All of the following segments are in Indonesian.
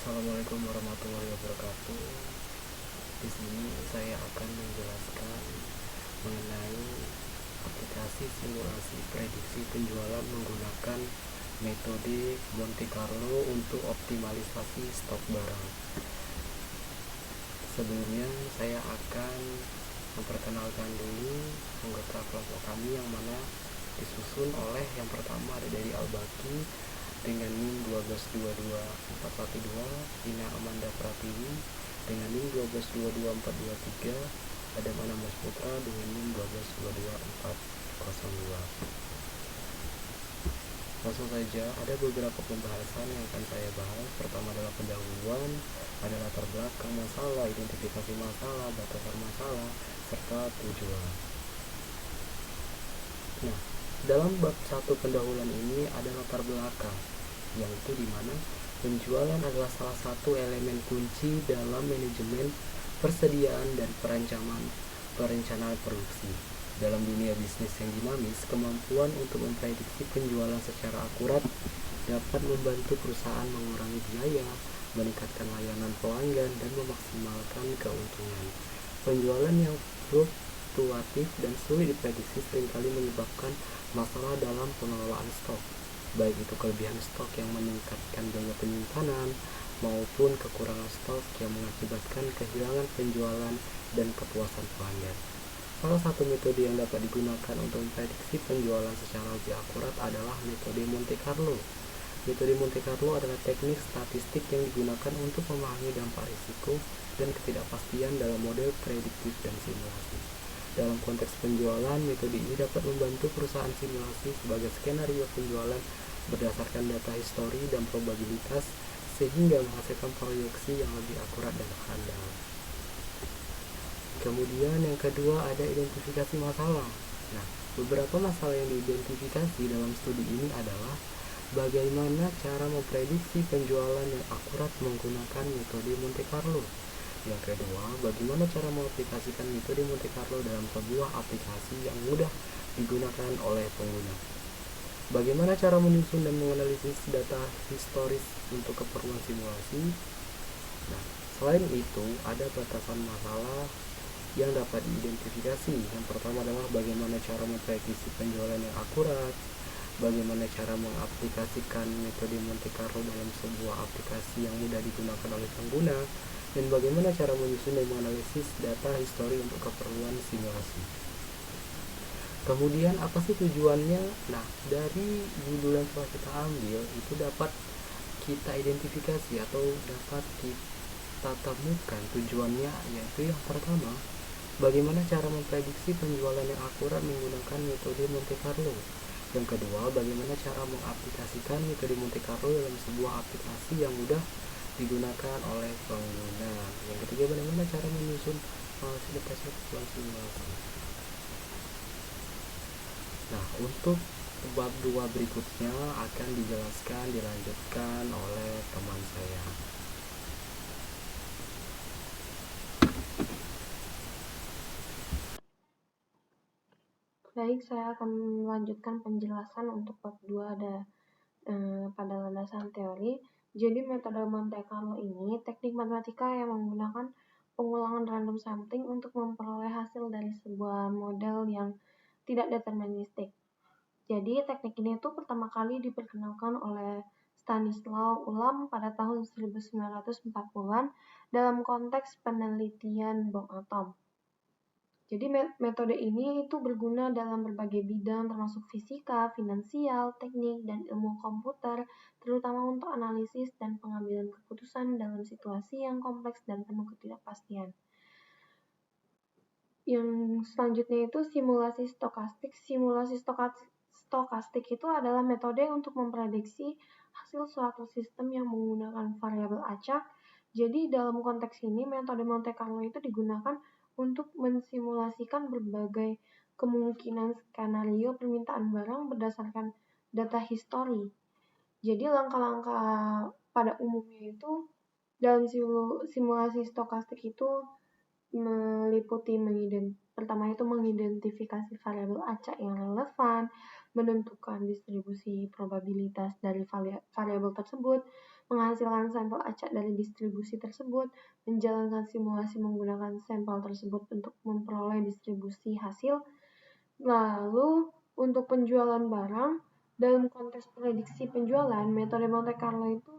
Assalamualaikum warahmatullahi wabarakatuh. Di sini saya akan menjelaskan mengenai aplikasi simulasi prediksi penjualan menggunakan metode Monte Carlo untuk optimalisasi stok barang. Sebelumnya saya akan memperkenalkan dulu anggota kelompok kami yang mana disusun oleh yang pertama ada dari Albaki dengan NIM 1222412, Ina Amanda Pratiwi dengan NIM 1222423, ada Mana Mas Putra dengan NIM 1222402. Langsung saja, ada beberapa pembahasan yang akan saya bahas. Pertama adalah pendahuluan, ada latar belakang masalah, identifikasi masalah, batasan masalah, serta tujuan. Nah, dalam bab 1 pendahuluan ini ada latar belakang, yaitu di mana penjualan adalah salah satu elemen kunci dalam manajemen persediaan dan perencanaan produksi. Dalam dunia bisnis yang dinamis, kemampuan untuk memprediksi penjualan secara akurat dapat membantu perusahaan mengurangi biaya, meningkatkan layanan pelanggan, dan memaksimalkan keuntungan. Penjualan yang fluktuatif dan sulit diprediksi seringkali menyebabkan masalah dalam pengelolaan stok, baik itu kelebihan stok yang meningkatkan biaya penyimpanan maupun kekurangan stok yang mengakibatkan kehilangan penjualan dan kepuasan pelanggan. Salah satu metode yang dapat digunakan untuk memprediksi penjualan secara lebih akurat adalah metode Monte Carlo. Metode Monte Carlo adalah teknik statistik yang digunakan untuk memahami dampak risiko dan ketidakpastian dalam model prediktif dan simulasi. Dalam konteks penjualan, metode ini dapat membantu perusahaan simulasi sebagai skenario penjualan berdasarkan data histori dan probabilitas sehingga menghasilkan proyeksi yang lebih akurat dan handal. Kemudian yang kedua ada identifikasi masalah. Nah, beberapa masalah yang diidentifikasi dalam studi ini adalah bagaimana cara memprediksi penjualan yang akurat menggunakan metode Monte Carlo. Yang kedua, bagaimana cara mengaplikasikan metode Monte Carlo dalam sebuah aplikasi yang mudah digunakan oleh pengguna. Bagaimana cara menyusun dan menganalisis data historis untuk keperluan simulasi. Nah, selain itu, ada batasan masalah yang dapat diidentifikasi. Yang pertama adalah bagaimana cara memprediksi penjualan yang akurat, bagaimana cara mengaplikasikan metode Monte Carlo dalam sebuah aplikasi yang mudah digunakan oleh pengguna, dan bagaimana cara menyusun dan menganalisis data histori untuk keperluan simulasi. Kemudian apa sih tujuannya? Nah, dari judul yang telah kita ambil itu dapat kita identifikasi atau dapat kita temukan tujuannya, yaitu yang pertama, bagaimana cara memprediksi penjualan yang akurat menggunakan metode Monte Carlo. Yang kedua, bagaimana cara mengaplikasikan metode Monte Carlo dalam sebuah aplikasi yang mudah digunakan oleh pengguna. Yang ketiga, bagaimana cara menyusun data simulasi. Nah, untuk bab 2 berikutnya akan dilanjutkan oleh teman saya. Baik, saya akan melanjutkan penjelasan untuk bab 2 pada landasan teori. Jadi metode Monte Carlo ini teknik matematika yang menggunakan pengulangan random sampling untuk memperoleh hasil dari sebuah model yang tidak deterministik. Jadi teknik ini itu pertama kali diperkenalkan oleh Stanislaw Ulam pada tahun 1940-an dalam konteks penelitian bom atom. Jadi metode ini itu berguna dalam berbagai bidang termasuk fisika, finansial, teknik, dan ilmu komputer, terutama untuk analisis dan pengambilan keputusan dalam situasi yang kompleks dan penuh ketidakpastian. Yang selanjutnya itu simulasi stokastik. Simulasi stokastik itu adalah metode untuk memprediksi hasil suatu sistem yang menggunakan variabel acak. Jadi dalam konteks ini metode Monte Carlo itu digunakan untuk mensimulasikan berbagai kemungkinan skenario permintaan barang berdasarkan data histori. Jadi langkah-langkah pada umumnya itu dalam simulasi stokastik itu meliputi pertama itu mengidentifikasi variabel acak yang relevan, menentukan distribusi probabilitas dari variabel tersebut, menghasilkan sampel acak dari distribusi tersebut, menjalankan simulasi menggunakan sampel tersebut untuk memperoleh distribusi hasil. Lalu, untuk penjualan barang, dalam konteks prediksi penjualan, metode Monte Carlo itu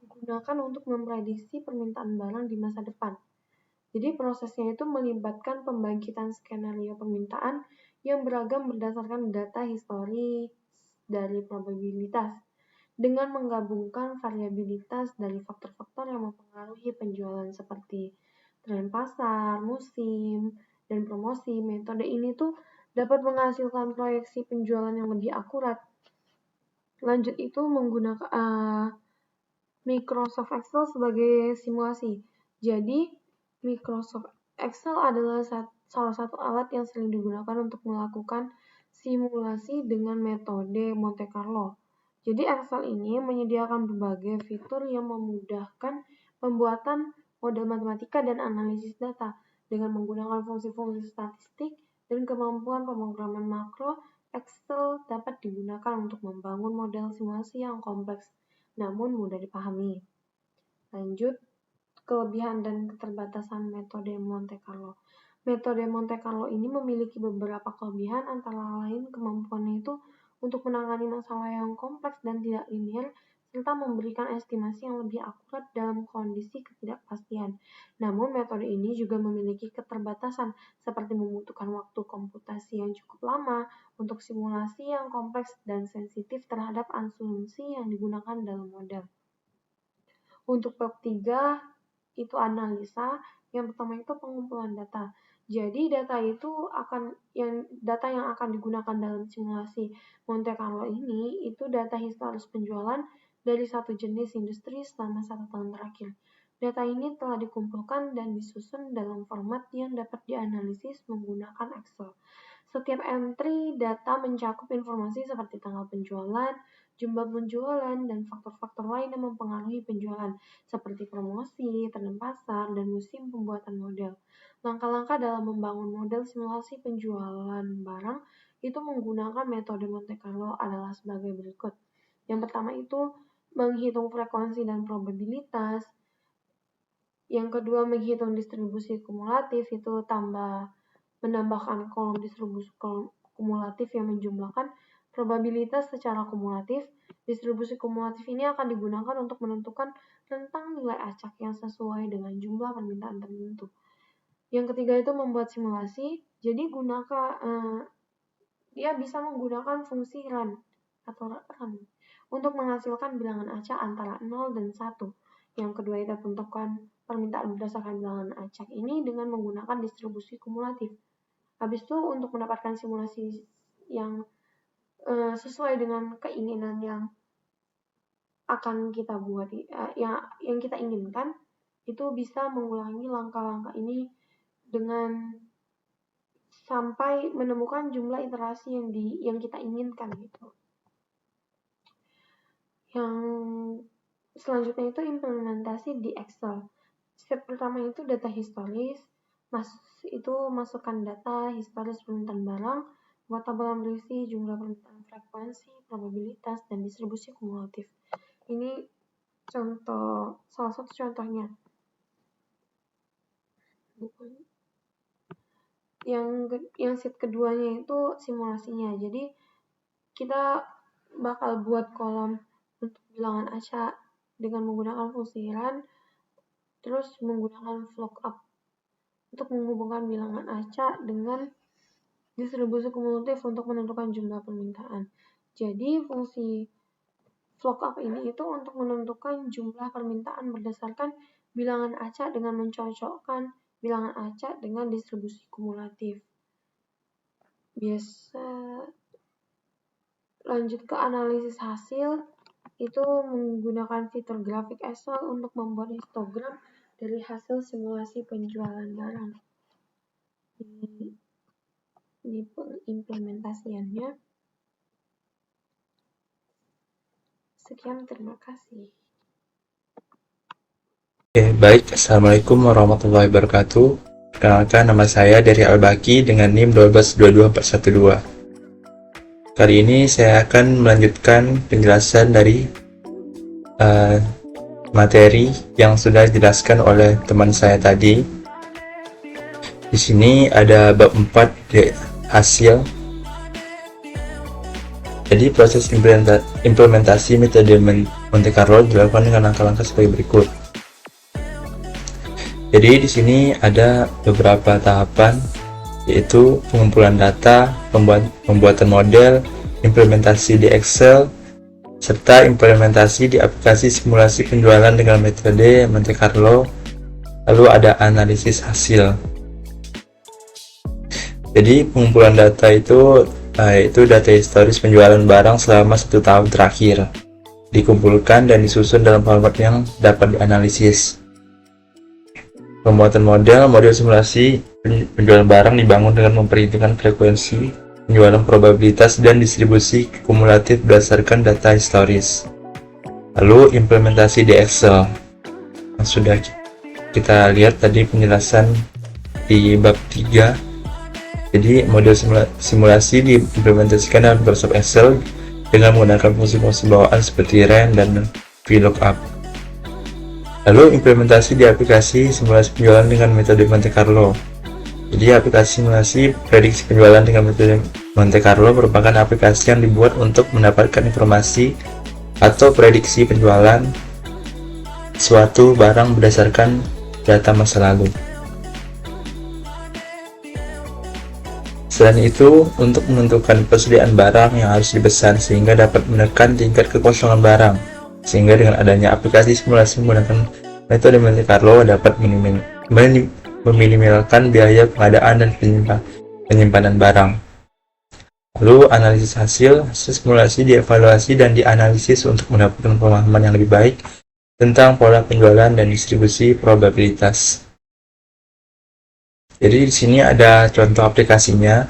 digunakan untuk memprediksi permintaan barang di masa depan. Jadi prosesnya itu melibatkan pembangkitan skenario permintaan yang beragam berdasarkan data historis dari probabilitas, dengan menggabungkan variabilitas dari faktor-faktor yang mempengaruhi penjualan seperti tren pasar, musim, dan promosi. Metode ini tuh dapat menghasilkan proyeksi penjualan yang lebih akurat. Lanjut itu menggunakan Microsoft Excel sebagai simulasi. Jadi Microsoft Excel adalah salah satu alat yang sering digunakan untuk melakukan simulasi dengan metode Monte Carlo. Jadi Excel ini menyediakan berbagai fitur yang memudahkan pembuatan model matematika dan analisis data. Dengan menggunakan fungsi-fungsi statistik dan kemampuan pemrograman makro, Excel dapat digunakan untuk membangun model simulasi yang kompleks namun mudah dipahami. Lanjut, kelebihan dan keterbatasan metode Monte Carlo. Metode Monte Carlo ini memiliki beberapa kelebihan, antara lain kemampuannya itu untuk menangani masalah yang kompleks dan tidak linear, serta memberikan estimasi yang lebih akurat dalam kondisi ketidakpastian. Namun metode ini juga memiliki keterbatasan, seperti membutuhkan waktu komputasi yang cukup lama untuk simulasi yang kompleks dan sensitif terhadap asumsi yang digunakan dalam model. Untuk bab 3 itu analisa, yang pertama itu pengumpulan data. Jadi data yang akan digunakan dalam simulasi Monte Carlo ini itu data historis penjualan dari satu jenis industri selama 1 tahun terakhir. Data ini telah dikumpulkan dan disusun dalam format yang dapat dianalisis menggunakan Excel. Setiap entry data mencakup informasi seperti tanggal penjualan, jumlah penjualan, dan faktor-faktor lain yang mempengaruhi penjualan, seperti promosi, tren pasar, dan musim pembuatan model. Langkah-langkah dalam membangun model simulasi penjualan barang itu menggunakan metode Monte Carlo adalah sebagai berikut. Yang pertama itu menghitung frekuensi dan probabilitas. Yang kedua menghitung distribusi kumulatif, itu menambahkan kolom distribusi kumulatif yang menjumlahkan probabilitas secara kumulatif. Distribusi kumulatif ini akan digunakan untuk menentukan rentang nilai acak yang sesuai dengan jumlah permintaan tertentu. Yang ketiga itu membuat simulasi. Jadi dia bisa menggunakan fungsi run untuk menghasilkan bilangan acak antara 0 dan 1. Yang kedua itu tentukan permintaan berdasarkan bilangan acak ini dengan menggunakan distribusi kumulatif. Habis itu untuk mendapatkan simulasi yang sesuai dengan keinginan yang akan kita buat, yang kita inginkan, itu bisa mengulangi langkah-langkah ini dengan sampai menemukan jumlah iterasi yang kita inginkan gitu. Yang selanjutnya itu implementasi di Excel. Step pertama itu data historis. Masukkan data historis permintaan barang, buat tabelan berisi jumlah permintaan, frekuensi, probabilitas, dan distribusi kumulatif. Ini salah satu contohnya. Yang step keduanya itu simulasinya. Jadi kita bakal buat kolom untuk bilangan acak dengan menggunakan fungsi run, terus menggunakan lookup untuk menghubungkan bilangan acak dengan distribusi kumulatif untuk menentukan jumlah permintaan. Jadi fungsi lookup ini itu untuk menentukan jumlah permintaan berdasarkan bilangan acak dengan mencocokkan bilangan acak dengan distribusi kumulatif. Lanjut ke analisis hasil, itu menggunakan fitur grafik Excel untuk membuat histogram dari hasil simulasi penjualan barang. Ini pengimplementasiannya. Sekian, terima kasih. Oke, baik. Assalamualaikum warahmatullahi wabarakatuh. Perkenalkan, nama saya Dari Albaki dengan NIM 1222412. Kali ini saya akan melanjutkan penjelasan dari materi yang sudah dijelaskan oleh teman saya tadi. Di sini ada bab 4 di hasil. Jadi proses implementasi metode Monte Carlo dilakukan dengan langkah-langkah sebagai berikut. Jadi di sini ada beberapa tahapan, yaitu pengumpulan data, pembuatan model, implementasi di Excel, serta implementasi di aplikasi simulasi penjualan dengan metode Monte Carlo. Lalu ada analisis hasil. Jadi pengumpulan data itu data historis penjualan barang selama 1 tahun terakhir, dikumpulkan dan disusun dalam format yang dapat dianalisis. Pembuatan model simulasi penjualan barang dibangun dengan memperhitungkan frekuensi penjualan, probabilitas, dan distribusi kumulatif berdasarkan data historis. Lalu implementasi di Excel yang sudah kita lihat tadi penjelasan di bab 3. Jadi model simulasi diimplementasikan dalam Microsoft Excel dengan menggunakan fungsi-fungsi bawaan seperti range dan VLOOKUP. Lalu implementasi di aplikasi simulasi penjualan dengan metode Monte Carlo. Jadi aplikasi simulasi prediksi penjualan dengan metode Monte Carlo merupakan aplikasi yang dibuat untuk mendapatkan informasi atau prediksi penjualan suatu barang berdasarkan data masa lalu. Selain itu, untuk menentukan persediaan barang yang harus dipesan sehingga dapat menekan tingkat kekosongan barang, sehingga dengan adanya aplikasi simulasi menggunakan metode Monte Carlo dapat meminimalkan biaya pengadaan dan penyimpanan barang. Lalu analisis hasil simulasi dievaluasi dan dianalisis untuk mendapatkan pemahaman yang lebih baik tentang pola penjualan dan distribusi probabilitas. Jadi di sini ada contoh aplikasinya.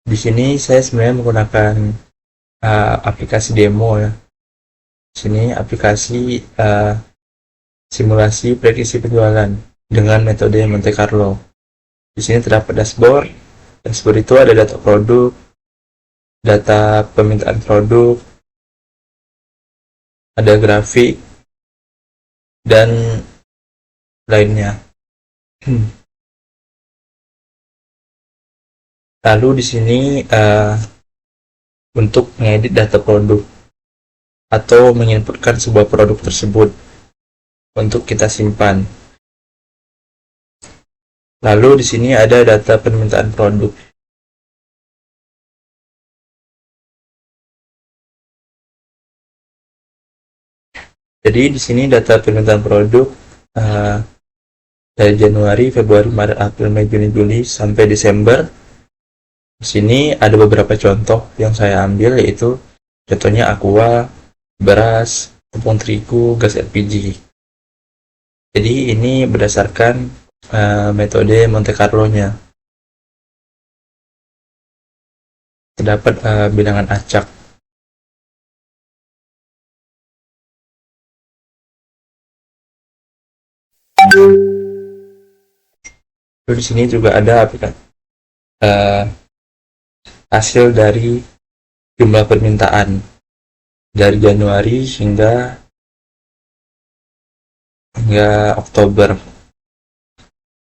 Di sini saya sebenarnya menggunakan aplikasi demo ya. Di sini aplikasi simulasi prediksi penjualan dengan metode Monte Carlo. Di sini terdapat dashboard. Dashboard itu ada data produk, data permintaan produk, ada grafik, dan lainnya. Lalu di sini untuk mengedit data produk atau menginputkan sebuah produk tersebut untuk kita simpan. Lalu di sini ada data permintaan produk. Jadi di sini data permintaan produk dari Januari, Februari, Maret, April, Mei, Juni, Juli sampai Desember. Di sini ada beberapa contoh yang saya ambil, yaitu contohnya aqua, beras, tepung terigu, gas LPG. Jadi ini berdasarkan metode Monte Carlo-nya. Terdapat bilangan acak. Lalu di sini juga ada hasil dari jumlah permintaan dari Januari hingga Oktober.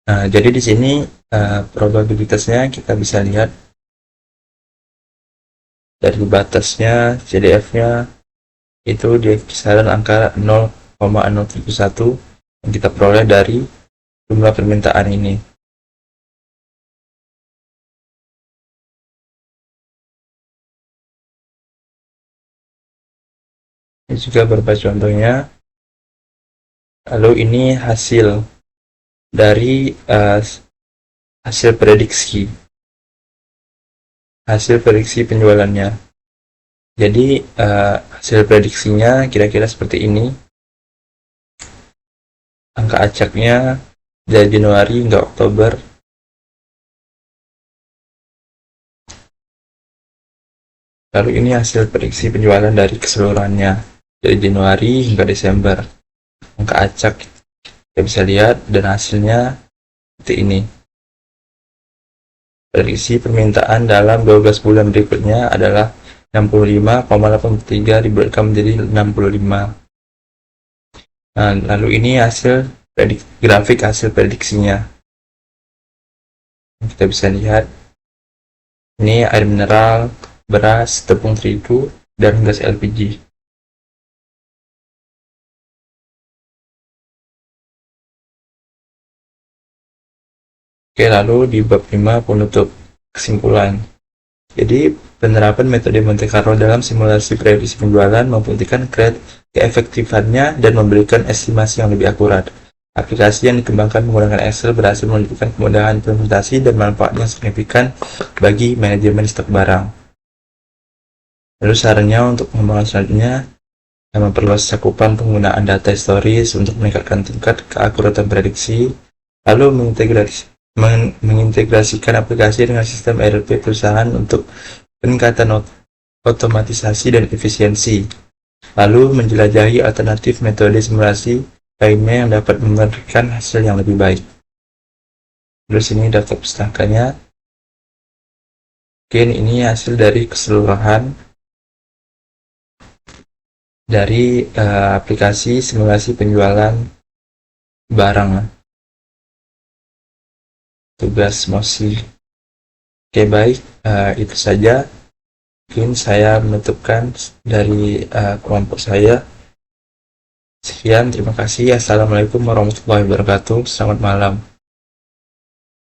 Nah, jadi di sini probabilitasnya kita bisa lihat dari batasnya CDF-nya itu di kisaran angka 0,031 yang kita peroleh dari jumlah permintaan ini. Ini juga beberapa contohnya. Lalu ini hasil dari hasil prediksi penjualannya. Jadi hasil prediksinya kira-kira seperti ini. Angka acaknya dari Januari hingga Oktober. Lalu ini hasil prediksi penjualan dari keseluruhannya dari Januari hingga Desember. Angka acak kita bisa lihat dan hasilnya seperti ini. Prediksi permintaan dalam 12 bulan berikutnya adalah 65,83 dibulatkan menjadi 65. Nah, lalu ini hasil grafik hasil prediksinya. Kita bisa lihat ini air mineral, beras, tepung terigu, dan gas LPG. Oke, lalu di bab 5 penutup kesimpulan. Jadi, penerapan metode Monte Carlo dalam simulasi prediksi penjualan membuktikan keefektifannya dan memberikan estimasi yang lebih akurat. Aplikasi yang dikembangkan menggunakan Excel berhasil menunjukkan kemudahan implementasi dan manfaatnya signifikan bagi manajemen stok barang. Lalu sarannya untuk pengembangan selanjutnya, memperluas cakupan penggunaan data historis untuk meningkatkan tingkat keakuratan prediksi, lalu mengintegrasikan aplikasi dengan sistem ERP perusahaan untuk peningkatan otomatisasi dan efisiensi, lalu menjelajahi alternatif metode simulasi lainnya yang dapat memberikan hasil yang lebih baik. Terus ini daftar pustakanya. Mungkin ini hasil dari keseluruhan dari aplikasi simulasi penjualan barang. Tugas Mosi. Oke, baik, itu saja. Mungkin saya menutupkan dari kelompok saya. Sekian, terima kasih. Assalamualaikum warahmatullahi wabarakatuh. Selamat malam.